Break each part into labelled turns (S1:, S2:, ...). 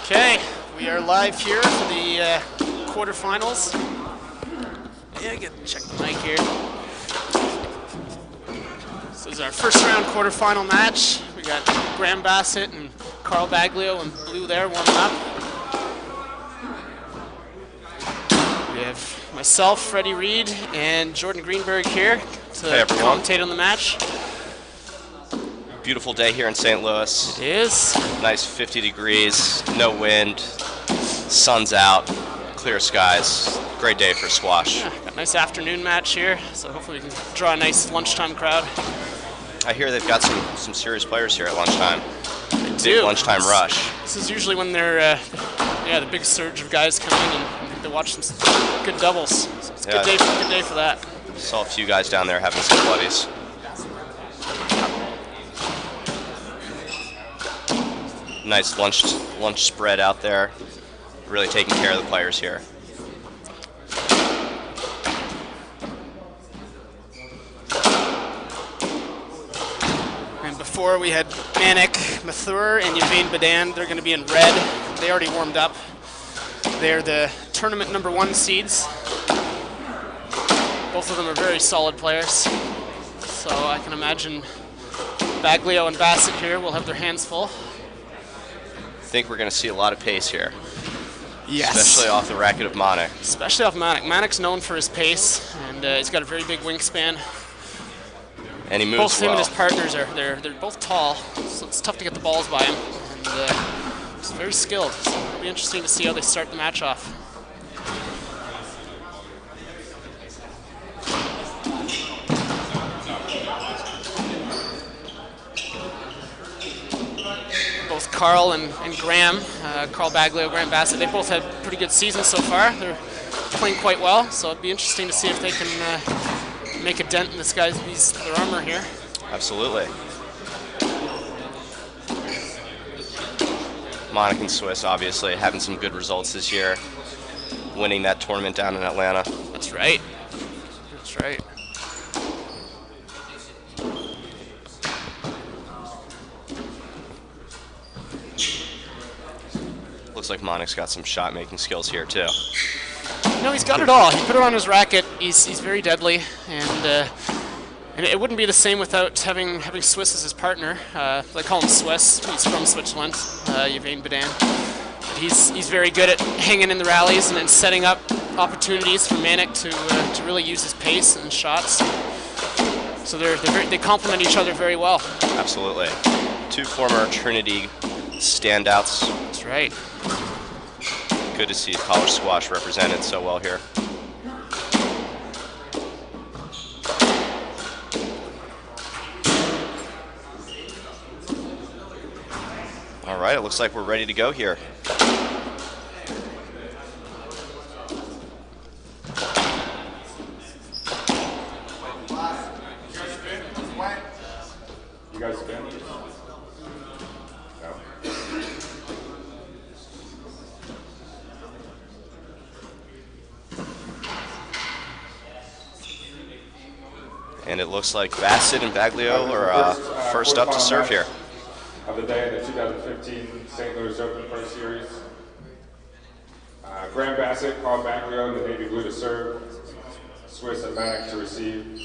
S1: Okay, we are live here for the quarterfinals. Yeah, check the mic here. So this is our first round quarterfinal match. We got Graham Bassett and Carl Baglio in blue there warming up. We have myself, Freddie Reed, and Jordan Greenberg here to commentate on the match.
S2: Beautiful day here in St. Louis.
S1: It is.
S2: Nice 50 degrees, no wind, sun's out, clear skies. Great day for squash.
S1: Yeah, got a nice afternoon match here, so hopefully we can draw a nice lunchtime crowd.
S2: I hear they've got some serious players here at lunchtime.
S1: They do.
S2: Big lunchtime rush.
S1: This is usually when they're, the big surge of guys coming in and they watch some good doubles. So it's a good day for that.
S2: Saw a few guys down there having some bloodies. Nice lunch spread out there. Really taking care of the players here.
S1: And before we had Manek, Mathur, and Yvain Badan. They're going to be in red. They already warmed up. They're the tournament #1 seeds. Both of them are very solid players. So I can imagine Baglio and Bassett here will have their hands full.
S2: I think we're going to see a lot of pace here.
S1: Yes.
S2: Especially off the racket of Manek.
S1: Especially off Manek. Manek's known for his pace, and he's got a very big wingspan.
S2: And he moves
S1: both him
S2: well.
S1: and his partners they're both tall, so it's tough to get the balls by him. And he's very skilled. So it'll be interesting to see how they start the match off. Both Carl and Graham, Carl Baglio, Graham Bassett, they both had pretty good seasons so far. They're playing quite well, so it'd be interesting to see if they can make a dent in their armor here.
S2: Absolutely. Manek and Swiss obviously having some good results this year, winning that tournament down in Atlanta.
S1: That's right. That's right.
S2: Looks like Manek's got some shot-making skills here too.
S1: No, he's got it all. He put it on his racket. He's very deadly, and it wouldn't be the same without having Swiss as his partner. They call him Swiss. He's from Switzerland, Yvain Badan. He's very good at hanging in the rallies and setting up opportunities for Manek to really use his pace and shots. So they complement each other very well.
S2: Absolutely. Two former Trinity standouts.
S1: That's right.
S2: Good to see college squash represented so well here. All right, it looks like we're ready to go here.
S3: You guys spin? No.
S2: And it looks like Bassett and Baglio are first up to serve here.
S3: Of the day in the 2015 St. Louis Open Pro Series. Graham Bassett, Carl Baglio, the Navy Blue to serve. Swiss and Manek to receive.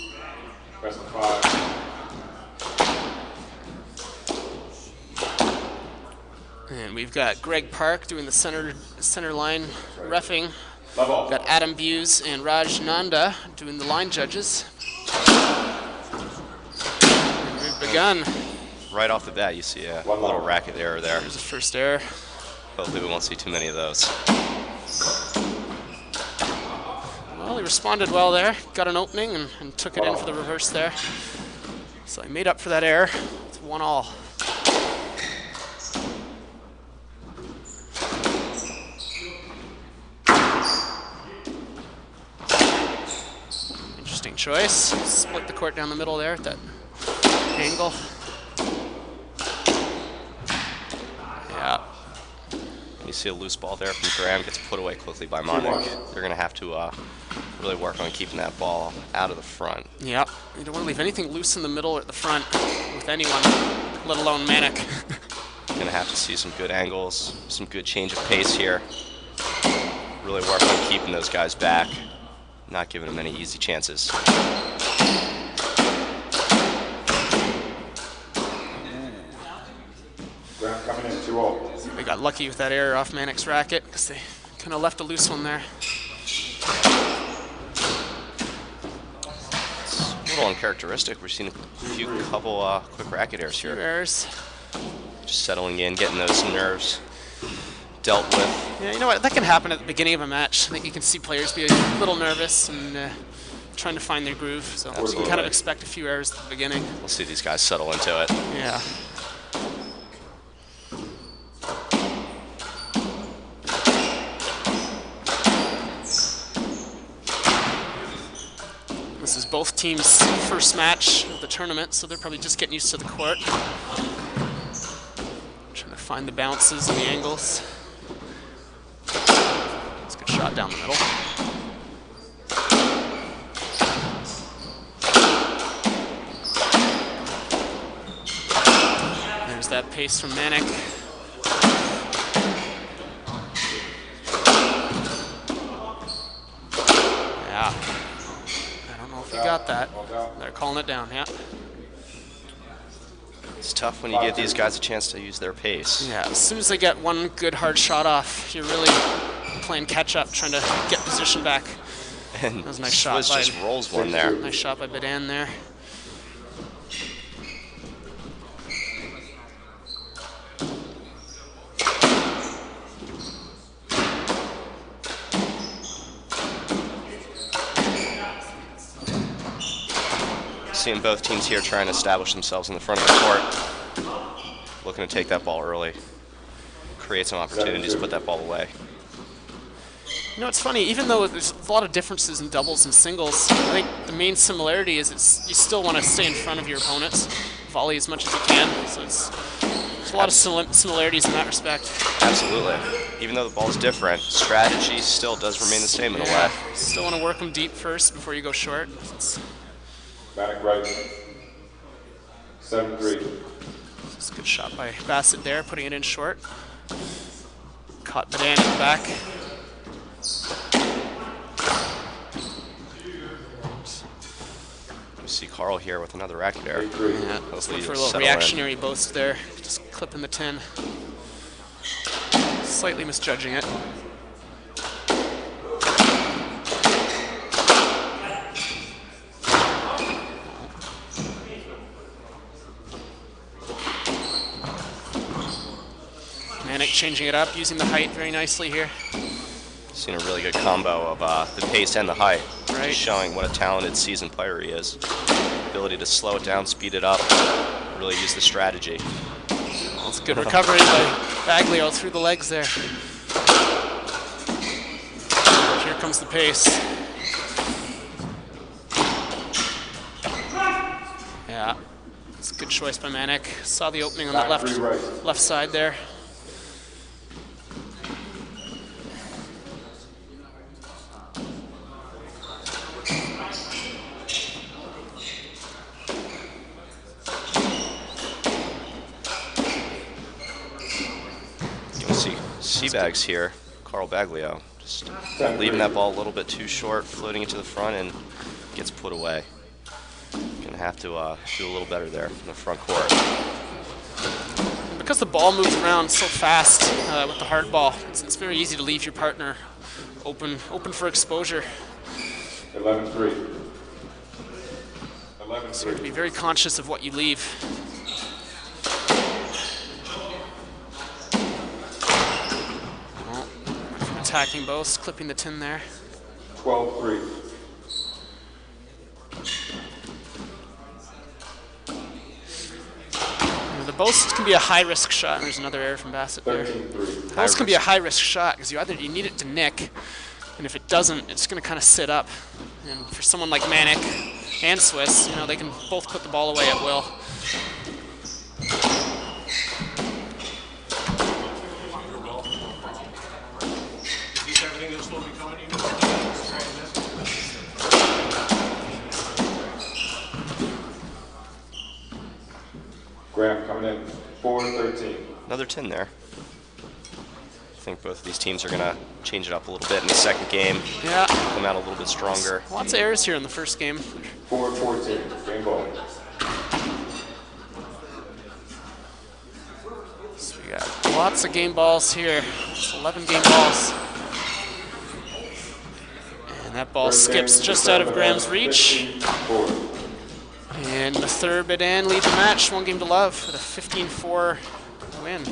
S3: Best of 5.
S1: And we've got Greg Park doing the center line reffing.
S3: Level.
S1: We've got Adam Buse and Raj Nanda doing the line judges. And we've begun.
S2: Right off the bat, you see a little racket error there.
S1: There's the first error.
S2: Hopefully we won't see too many of those.
S1: Well, he responded well there. Got an opening and took it in for the reverse there. So he made up for that error. It's 1-all. Interesting choice. Split the court down the middle there at that angle. Yeah.
S2: You see a loose ball there from Graham, gets put away quickly by Manek. They're going to have to really work on keeping that ball out of the front.
S1: Yep. You don't want to leave anything loose in the middle or at the front with anyone, let alone Manek.
S2: Gonna have to see some good angles, some good change of pace here. Really work on keeping those guys back, not giving them any easy chances.
S3: Coming in 2-0.
S1: They got lucky with that error off Manek's racket because they kind of left a loose one there.
S2: It's a little uncharacteristic. We're seeing a couple quick racket errors here.
S1: Few errors.
S2: Just settling in, getting those nerves dealt with.
S1: Yeah, you know what? That can happen at the beginning of a match. I think you can see players be a little nervous and trying to find their groove. So you can kind of expect a few errors at the beginning.
S2: We'll see these guys settle into it.
S1: Yeah. This is both teams' first match of the tournament, so they're probably just getting used to the court. Trying to find the bounces and the angles. It's a good shot down the middle. There's that pace from Manek. Yeah. He got that. They're calling it down, yeah.
S2: It's tough when you give these guys a chance to use their pace.
S1: Yeah, as soon as they get one good hard shot off, you're really playing catch up, trying to get position back.
S2: And
S1: that was a nice shot.
S2: Swiss just rolls one there.
S1: Nice shot by Badan there.
S2: Seeing both teams here trying to establish themselves in the front of the court. Looking to take that ball early. Create some opportunities to put that ball away.
S1: You know, it's funny, even though there's a lot of differences in doubles and singles, I think the main similarity is you still want to stay in front of your opponents, volley as much as you can. So there's a lot of similarities in that respect.
S2: Absolutely. Even though the ball's different, strategy still does remain the same in a way.
S1: Still want to work them deep first before you go short.
S3: Manek right. 7-3.
S1: It's a good shot by Bassett there, putting it in short. Caught Badan in the back.
S2: We see Carl here with another racket error.
S1: Yeah, let's look for a little reactionary boast there. Just clipping the 10. Slightly misjudging it. Manek changing it up, using the height very nicely here.
S2: Seen a really good combo of the pace and the height.
S1: Right.
S2: Just showing what a talented, seasoned player he is. Ability to slow it down, speed it up, really use the strategy.
S1: Well, it's a good recovery by Baglio through the legs there. Here comes the pace. Yeah, it's a good choice by Manek. Saw the opening on that left side there.
S2: Bags here, Carl Baglio, just leaving that ball a little bit too short, floating it to the front, and gets put away. Gonna have to do a little better there in the front court.
S1: Because the ball moves around so fast with the hard ball, it's very easy to leave your partner open for exposure.
S3: 11-3. 11-3.
S1: So you have to be very conscious of what you leave. Attacking both, clipping the 10 there.
S3: 12-3.
S1: The boast can be a high-risk shot, and there's another error from Bassett there.
S3: 13-3.
S1: Boast can be a high-risk shot because you need it to nick, and if it doesn't, it's going to kind of sit up. And for someone like Manek and Swiss, you know, they can both put the ball away at will.
S3: Graham coming in 4-13.
S2: Another 10 there. I think both of these teams are going to change it up a little bit in the second game.
S1: Yeah.
S2: Come out a little bit stronger.
S1: Lots of errors here in the first game.
S3: 4-14, game ball.
S1: So we got lots of game balls here. It's 11 game balls. And that ball skips just out of Graham's reach. And Mathur Badan leads the match, 1-0 with a 15-4 win.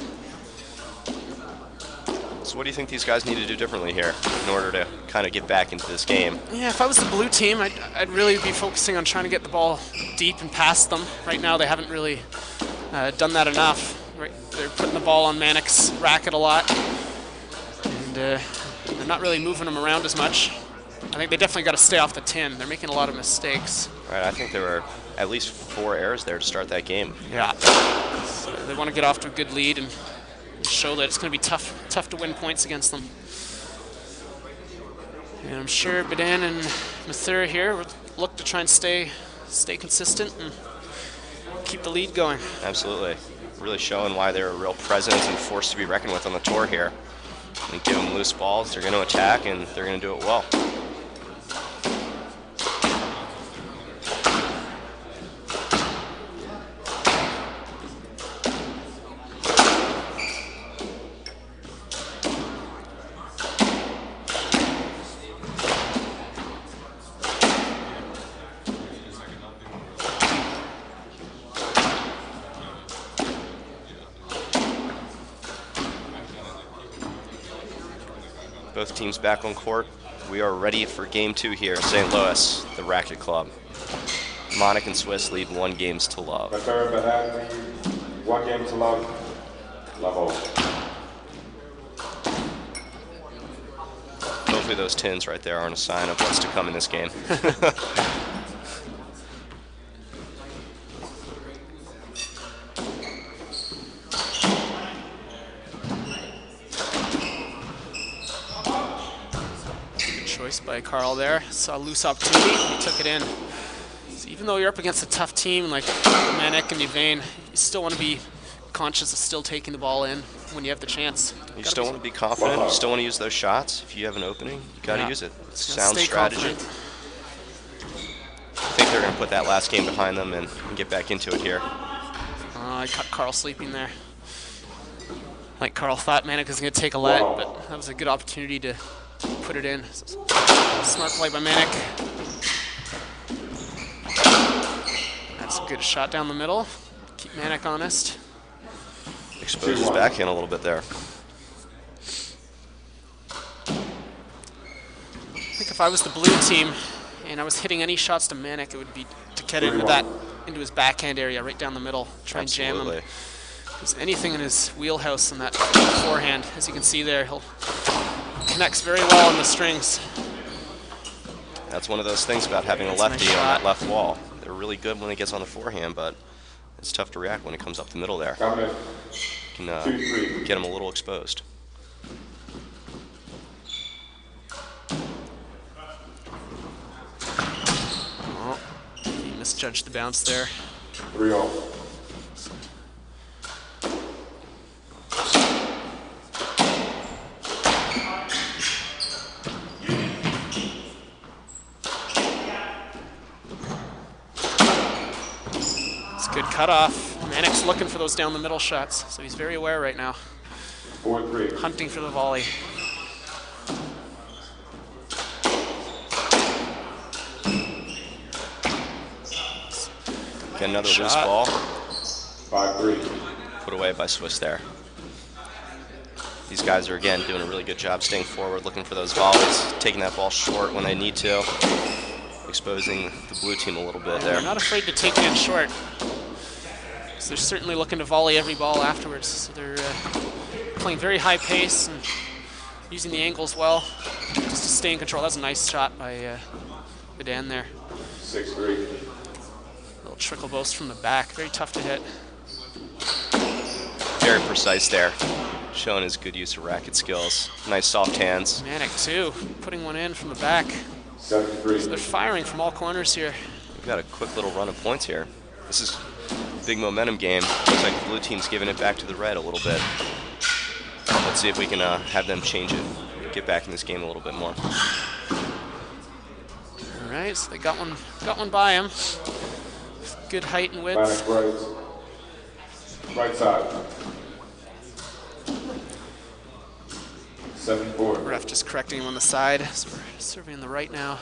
S2: So what do you think these guys need to do differently here in order to kind of get back into this game?
S1: Yeah, if I was the blue team, I'd really be focusing on trying to get the ball deep and past them. Right now, they haven't really done that enough. Right, they're putting the ball on Manek's racket a lot, and they're not really moving them around as much. I think they definitely got to stay off the tin. They're making a lot of mistakes.
S2: Right, I think there were at least 4 errors there to start that game.
S1: Yeah, so they want to get off to a good lead and show that it's going to be tough to win points against them. And I'm sure Badan and Mathur here would look to try and stay consistent and keep the lead going.
S2: Absolutely. Really showing why they're a real presence and force to be reckoned with on the tour here. And give them loose balls, they're going to attack, and they're going to do it well. Both teams back on court. We are ready for game 2 here in St. Louis, the Racquet Club. Manek and Swiss lead 1-0.
S3: Mathur Badan, 1-0. Level.
S2: Hopefully those 10s right there aren't a sign of what's to come in this game.
S1: Choice by Carl there. Saw a loose opportunity, he took it in. So even though you're up against a tough team like Manek and Yvain, you still want to be conscious of still taking the ball in when you have the chance.
S2: You still want to be confident, you still want to use those shots. If you have an opening, you got to use it. It's sound strategy.
S1: Confident.
S2: I think they're going to put that last game behind them and get back into it here.
S1: I caught Carl sleeping there. Like Carl thought Manek was going to take a let, but that was a good opportunity to put it in. Smart play by Manek. That's a good shot down the middle. Keep Manek honest.
S2: Expose his backhand a little bit there.
S1: I think if I was the blue team and I was hitting any shots to Manek, it would be to get into his backhand area right down the middle. Try and jam him. Because anything in his wheelhouse in that forehand, as you can see there, he'll connects very well on the strings.
S2: That's one of those things about having a lefty on that left wall. They're really good when it gets on the forehand, but it's tough to react when it comes up the middle there. Can get them a little exposed.
S1: Oh, he misjudged the bounce there.
S3: 3-0.
S1: Good cutoff. Manek's looking for those down the middle shots, so he's very aware right now.
S3: 4-3.
S1: Hunting for the volley.
S2: Get another loose ball.
S3: 5-3.
S2: Put away by Swiss there. These guys are, again, doing a really good job staying forward, looking for those volleys, taking that ball short when they need to, exposing the blue team a little bit there.
S1: They're not afraid to take it in short. So they're certainly looking to volley every ball afterwards. So they're playing very high pace and using the angles well just to stay in control. That's a nice shot by Badan there.
S3: 6-3.
S1: Little trickle boast from the back. Very tough to hit.
S2: Very precise there, showing his good use of racket skills. Nice soft hands.
S1: Manek too, putting one in from the back.
S3: 7-3.
S1: So they're firing from all corners here.
S2: We've got a quick little run of points here. This is big momentum game. Looks like the blue team's giving it back to the red a little bit. Let's see if we can have them change it, get back in this game a little bit more.
S1: All right, so they got one by him. Good height and width.
S3: Manek right side. 7-4.
S1: Ref just correcting him on the side. So we're serving in the right now.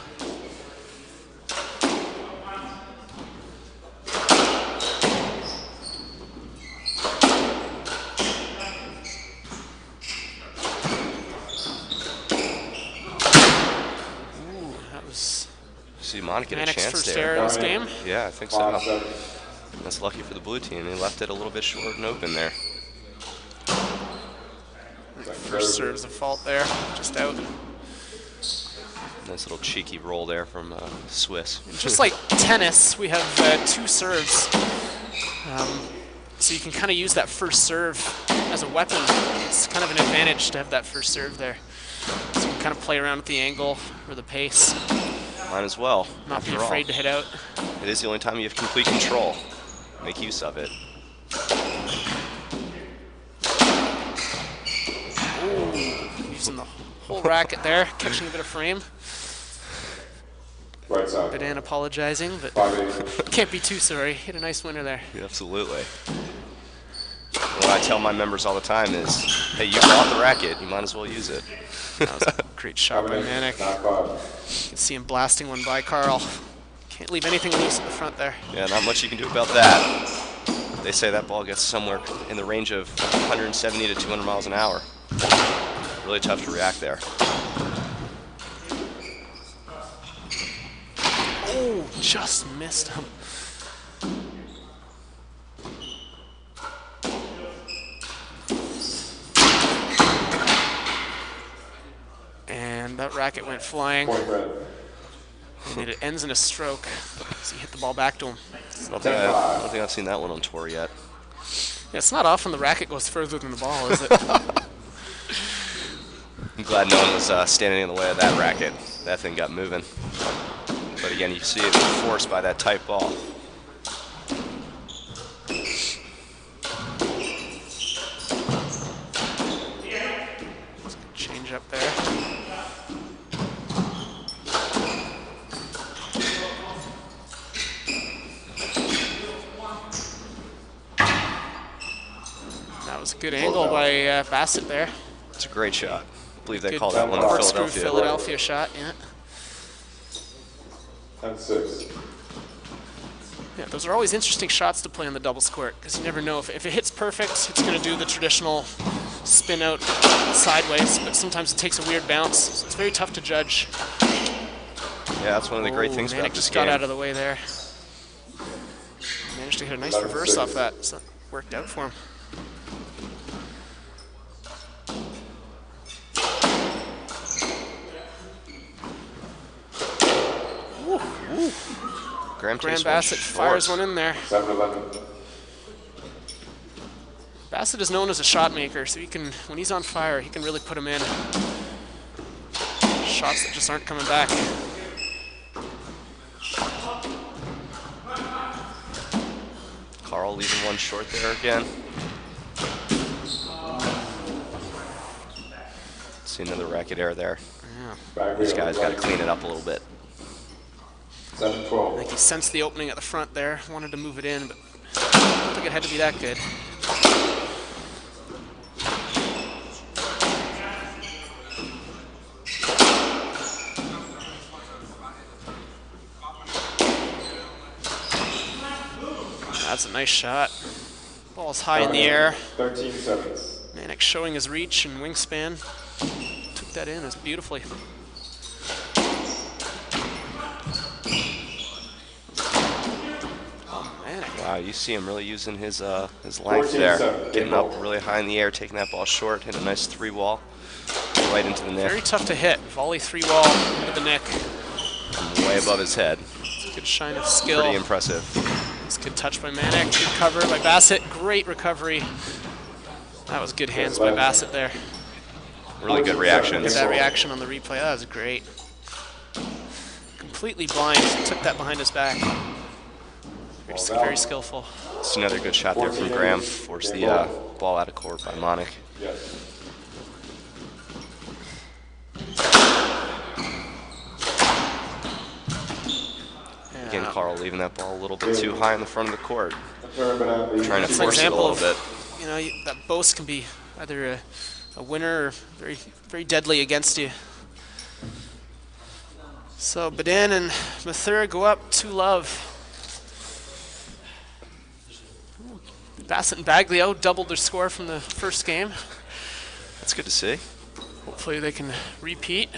S2: See Manek get a
S1: Manek's
S2: chance
S1: first
S2: there.
S1: error of this game.
S2: Yeah, I think so. That's lucky for the blue team. They left it a little bit short and open there.
S1: First serve's a fault there, just out.
S2: Nice little cheeky roll there from Swiss.
S1: Just like tennis, we have 2 serves. So you can kind of use that first serve as a weapon. It's kind of an advantage to have that first serve there. So you can kind of play around with the angle or the pace.
S2: Might as well.
S1: Not be afraid to hit out.
S2: It is the only time you have complete control. Make use of it.
S1: Ooh, using the whole racket there, catching a bit of frame.
S3: Right side.
S1: Badan apologizing, but can't be too sorry. Hit a nice winner there.
S2: Yeah, absolutely. What I tell my members all the time is, hey, you bought the racket, you might as well use it.
S1: That was a great shot by Manek. You can see him blasting one by Carl. Can't leave anything loose at the front there.
S2: Yeah, not much you can do about that. They say that ball gets somewhere in the range of 170 to 200 miles an hour. Really tough to react there.
S1: Oh, just missed him. And that racket went flying. And it ends in a stroke. So he hit the ball back to him.
S2: I don't think I've seen that one on tour yet.
S1: Yeah, it's not often the racket goes further than the ball, is it?
S2: I'm glad no one was standing in the way of that racket. That thing got moving. But again, you see it forced by that tight ball.
S1: Change up there. That was a good angle by Bassett there.
S2: It's a great shot. I believe they
S1: Good
S2: call that one the
S1: corkscrew
S2: Philadelphia.
S1: shot, yeah.
S3: 10-6.
S1: Yeah, those are always interesting shots to play on the doubles court because you never know if it hits perfect, it's going to do the traditional spin out sideways, but sometimes it takes a weird bounce, so it's very tough to judge.
S2: Yeah, that's one of the great things about
S1: Manek
S2: this
S1: just
S2: game.
S1: got out of the way there. Managed to hit a nice reverse off that, so it worked out for him. Graham Bassett fires one in there.
S3: 7-11.
S1: Bassett is known as a shot maker, so he can, when he's on fire, he can really put them in. Shots that just aren't coming back.
S2: Carl leaving one short there again. See another racket error there.
S1: Yeah.
S2: This guy's got to clean it up a little bit.
S3: 7-12.
S1: I think he sensed the opening at the front there, wanted to move it in, but I don't think it had to be that good. That's a nice shot. Ball's high in the air.
S3: 13-7.
S1: Manek showing his reach and wingspan. Took that in as beautifully.
S2: Wow, you see him really using his length there. Getting up really high in the air, taking that ball short, hitting a nice 3-wall right into the net.
S1: Very tough to hit. Volley 3-wall into the neck.
S2: Way above his head.
S1: Good shine of skill.
S2: Pretty impressive.
S1: It's good touch by Manek. Good cover by Bassett. Great recovery. That was good hands by Bassett there.
S2: Really good reactions.
S1: Get that reaction on the replay. That was great. Completely blind. Took that behind his back. very skillful.
S2: It's another good shot there from Graham. Forced the ball out of court by Manek.
S3: Yes.
S2: Again, Carl leaving that ball a little bit too high in the front of the court. Trying to
S1: That's
S2: force it a little bit.
S1: You know, that boast can be either a winner or very, very deadly against you. So Badan and Mathur go up 2-love. Bassett and Baglio doubled their score from the first game.
S2: That's good to see.
S1: Hopefully they can repeat.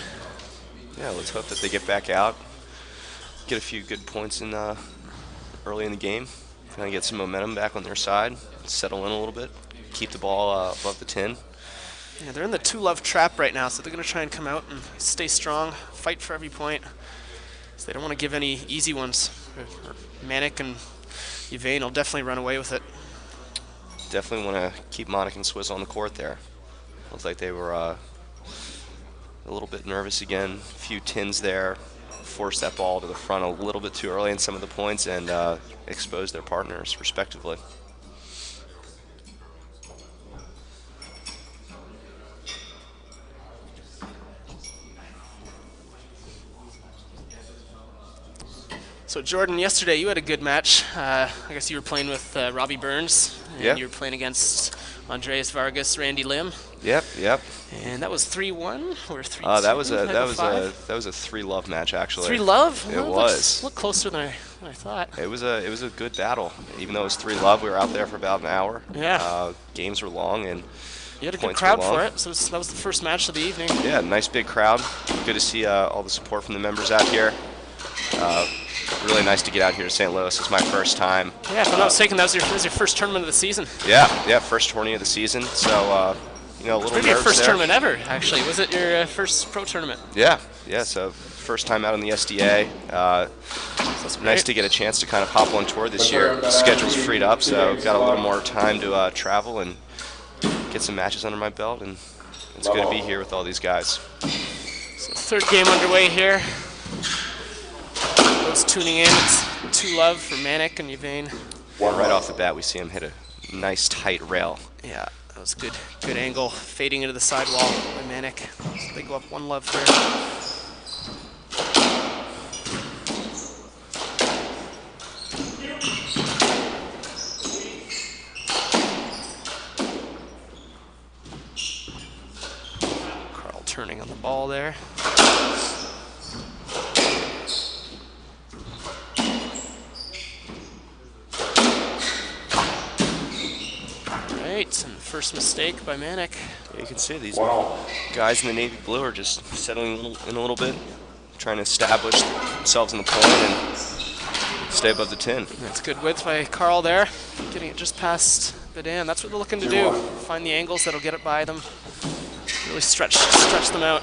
S2: Yeah, let's hope that they get back out, get a few good points in early in the game, kind of get some momentum back on their side, settle in a little bit, keep the ball above the 10.
S1: Yeah, they're in the 2-love trap right now, so they're going to try and come out and stay strong, fight for every point. So they don't want to give any easy ones. Manek and Yvain will definitely run away with it.
S2: Definitely want to keep Manek and Swiss on the court there. Looks like they were a little bit nervous again. A few tins there. Forced that ball to the front a little bit too early in some of the points and exposed their partners respectively.
S1: So Jordan, yesterday you had a good match. I guess you were playing with Robbie Burns, and
S2: Yep.
S1: you were playing against Andreas Vargas, Randy Lim,
S2: Yep.
S1: and that was 3-1 or 3-2.
S2: That was a 3-love match actually.
S1: 3-love?
S2: It was.
S1: Looked closer than I thought.
S2: It was a good battle. Even though it was 3-love, we were out there for about an hour.
S1: Yeah.
S2: Games were long and
S1: You had a good
S2: points were
S1: crowd
S2: long.
S1: for it, so that was the first match of the evening.
S2: Yeah, nice big crowd. Good to see all the support from the members out here. Really nice to get out here to St. Louis. It's my first time.
S1: Yeah, if I'm not mistaken, that was your first tournament of the season.
S2: Yeah, first tourney of the season. So, a little
S1: Maybe your
S2: nerves
S1: first
S2: there.
S1: tournament ever, actually. Was it your first pro tournament?
S2: Yeah. So first time out on the SDA.
S1: That's
S2: Nice to get a chance to kind of hop on tour this year. The schedule's freed up, so got a little more time to travel and get some matches under my belt, and it's good to be here with all these guys.
S1: So third game underway here. Those tuning in, it's 2-love for Manek and Yvain.
S2: Right off the bat, we see him hit a nice tight rail.
S1: Yeah, that was good angle, fading into the sidewall by Manek. So they go up 1-love here. Carl turning on the ball there. Right, and first mistake by Manek.
S2: Yeah, you can see these guys in the navy blue are just settling in a little bit, trying to establish themselves in the point and stay above the 10.
S1: That's good width by Carl there, getting it just past Badan. That's what they're looking to do. Find the angles that'll get it by them. Really stretch them out.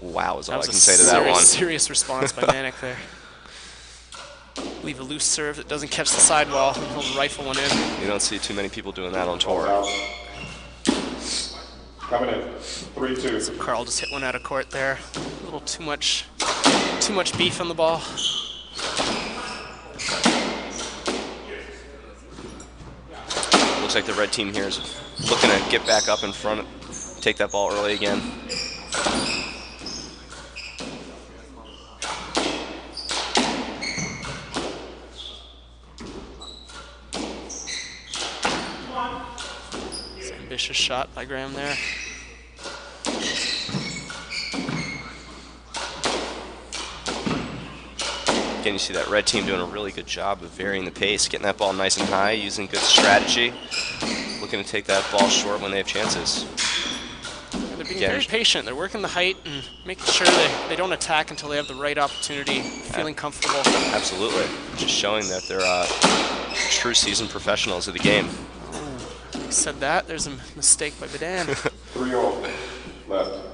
S2: Wow is all I
S1: That
S2: can
S1: was
S2: say
S1: a
S2: to that one.
S1: serious response by Manek there. Leave a loose serve that doesn't catch the sidewall, and he'll rifle one in.
S2: You don't see too many people doing that on tour.
S3: Coming in, 3-2.
S1: So Carl just hit one out of court there. A little too much beef on the ball.
S2: Looks like the red team here is looking to get back up in front, take that ball early again.
S1: Ambitious shot by Graham there.
S2: Again, you see that red team doing a really good job of varying the pace, getting that ball nice and high, using good strategy, looking to take that ball short when they have chances.
S1: They're being very patient. They're working the height and making sure they don't attack until they have the right opportunity, feeling comfortable.
S2: Absolutely. Just showing that they're true seasoned professionals of the game.
S1: Having said that, there's a mistake by Badan.
S3: 3-0 left.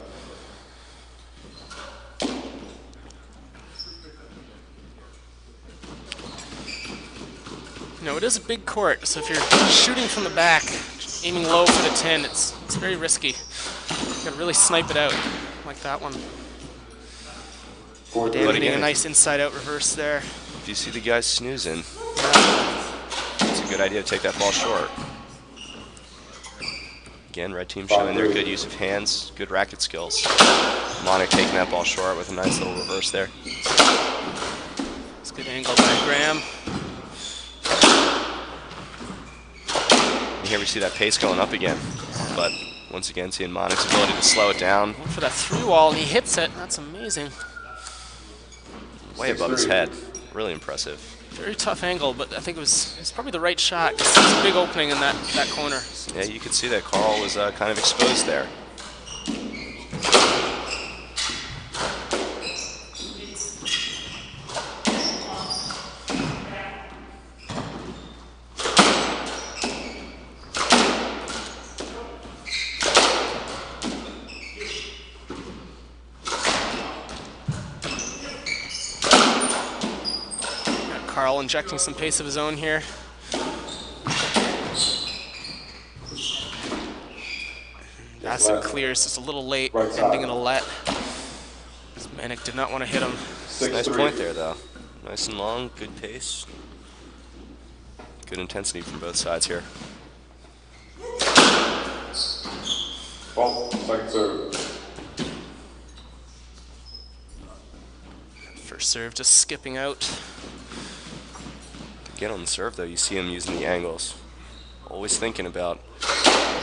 S1: No, it is a big court, so if you're shooting from the back, aiming low for the 10, it's very risky. You gotta really snipe it out, like that one. Badan getting a nice inside-out reverse there.
S2: If you see the guys snoozing, it's a good idea to take that ball short. Again, red team showing their good use of hands, good racket skills. Manek taking that ball short with a nice little reverse there.
S1: It's a good angle by Graham.
S2: And here we see that pace going up again. But once again, seeing Manek's ability to slow it down.
S1: Went for that through wall, and he hits it. That's amazing.
S2: Way above his head. Really impressive.
S1: Very tough angle, but I think it was probably the right shot. There's a big opening in that corner.
S2: Yeah, you could see that Carl was kind of exposed there.
S1: Carl injecting some pace of his own here. Bassett clears just a little late, ending in a let. Manek did not want to hit him.
S2: Nice point there, though. Nice and long, good pace. Good intensity from both sides here.
S3: Ball, second serve.
S1: First serve just skipping out.
S2: Get on the serve, though, you see him using the angles. Always thinking about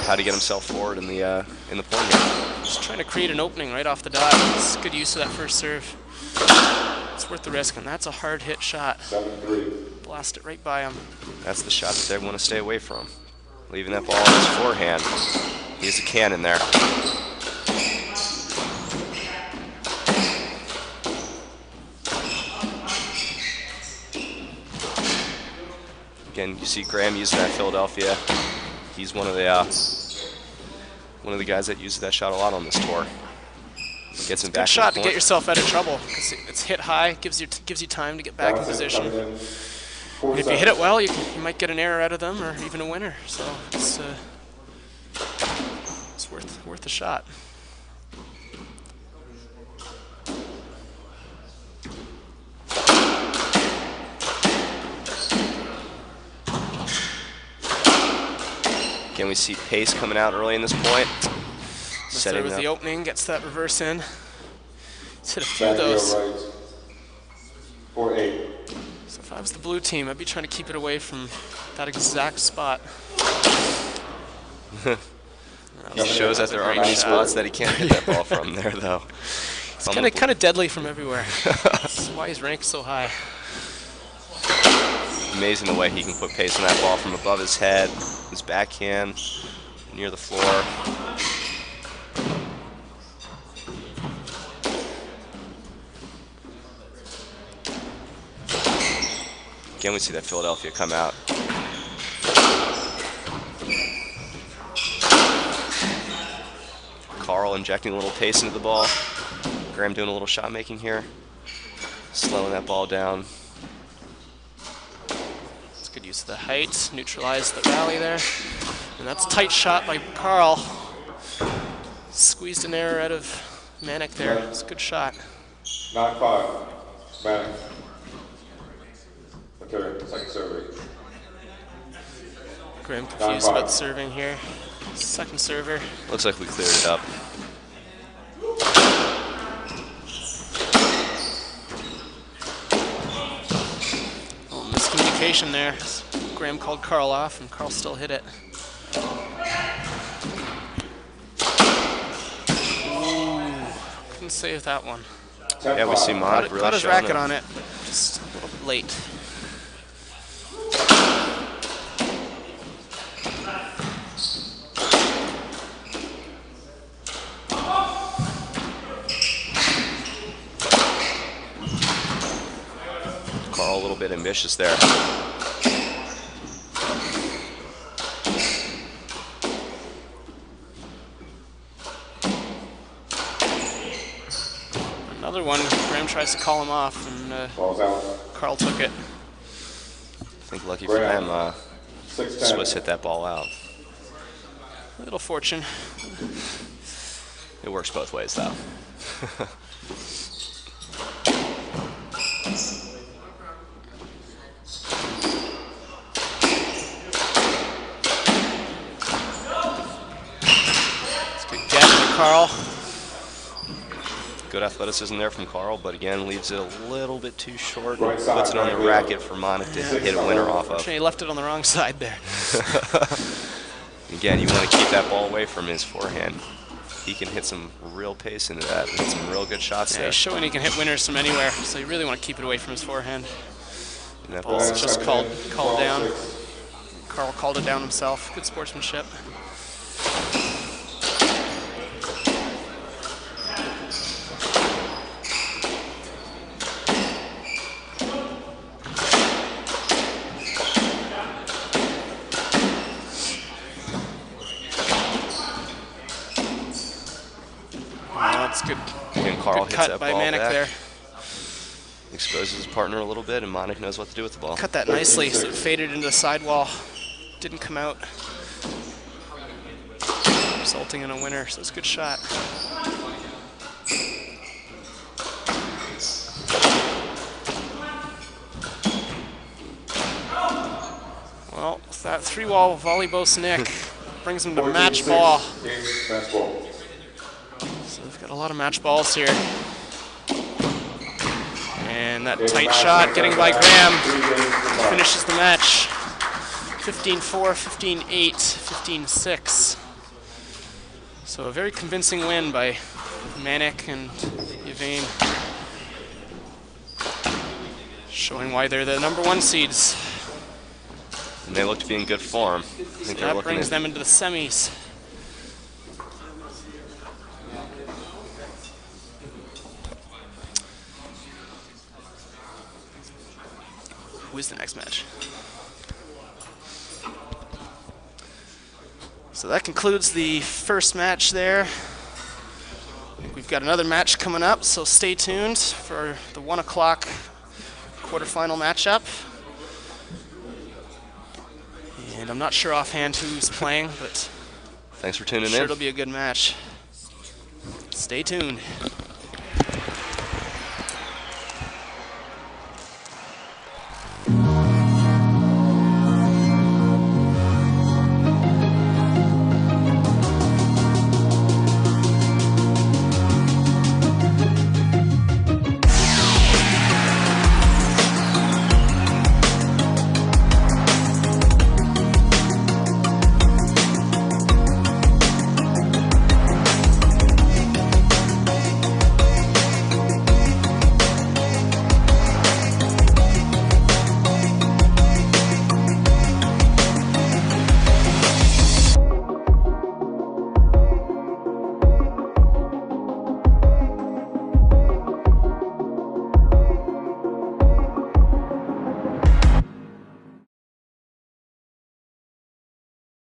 S2: how to get himself forward in the point here.
S1: Just trying to create an opening right off the dot. It's good use of that first serve. It's worth the risk, and that's a hard hit shot.
S3: 7-3.
S1: Blast it right by him.
S2: That's the shot that they want to stay away from. Leaving that ball on his forehand. He's a cannon there. Again, you see Graham using that Philadelphia. He's one of the guys that uses that shot a lot on this tour. Gets him back.
S1: Good shot to get yourself out of trouble. It's hit high, gives you time to get back in position. And if you hit it well, you might get an error out of them or even a winner. So it's worth a shot.
S2: Again, we see pace coming out early in this point.
S1: Mathur with the opening, gets that reverse in. He's hit a few of those.
S3: Right. 4-8.
S1: So if I was the blue team, I'd be trying to keep it away from that exact spot.
S2: He shows that there aren't many spots that he can't hit that ball from there, though.
S1: It's kind of deadly from everywhere. That's why he's ranked so high.
S2: Amazing the way he can put pace on that ball from above his head, his backhand, near the floor. Again, we see that Philadelphia come out. Carl injecting a little pace into the ball. Graham doing a little shot making here. Slowing that ball down.
S1: It's good use of the height, neutralize the rally there. And that's a tight shot by Carl. Squeezed an error out of Manek there. It's a good shot.
S3: 9-5. Manek. Mathur, second serve.
S1: Graham confused about serving here. Second server.
S2: Looks like we cleared it up.
S1: Oh, miscommunication there. Graham called Carl off, and Carl still hit it. Ooh, couldn't save that one.
S2: Yeah, we see Manek really
S1: Caught his
S2: showing
S1: racket
S2: it.
S1: on it, just a little bit late.
S2: Carl a little bit ambitious there.
S1: Another one, Graham tries to call him off, and Carl took it.
S2: I think lucky for them, Swiss hit that ball out.
S1: A little fortune.
S2: It works both ways, though.
S1: Carl.
S2: Good athleticism there from Carl, but again, leaves it a little bit too short.
S3: Right side,
S2: Puts it on the
S3: Baglio.
S2: racket for Manek to hit a winner off of.
S1: He left it on the wrong side there.
S2: Again, you want to keep that ball away from his forehand. He can hit some real pace into that. Hit some real good shots
S1: Yeah,
S2: there.
S1: he's showing he can hit winners from anywhere, so you really want to keep it away from his forehand.
S2: And that
S1: Ball's
S2: ball's
S1: just called down. Carl called it down himself. Good sportsmanship. That's good.
S2: and Carl
S1: Good
S2: hits
S1: cut
S2: that
S1: by
S2: ball
S1: Manek
S2: back.
S1: there.
S2: Exposes his partner a little bit, and Manek knows what to do with the ball.
S1: Cut that nicely, so it faded into the sidewall. Didn't come out. Resulting in a winner, so it's a good shot. Well, that 3-wall volley Nick brings him to match ball.
S3: Match ball.
S1: So they've got a lot of match balls here. And that tight shot getting by Graham finishes the match. 15-4, 15-8, 15-6. So a very convincing win by Manek and Yvain. Showing why they're the #1 seeds.
S2: And they look to be in good form. I think they're
S1: That
S2: looking
S1: brings
S2: at
S1: them into the semis. Who is the next match? So that concludes the first match there. I think we've got another match coming up, so stay tuned for the 1 o'clock quarterfinal matchup. And I'm not sure offhand who's playing, but
S2: Thanks for tuning
S1: sure
S2: in.
S1: it'll be a good match. Stay tuned.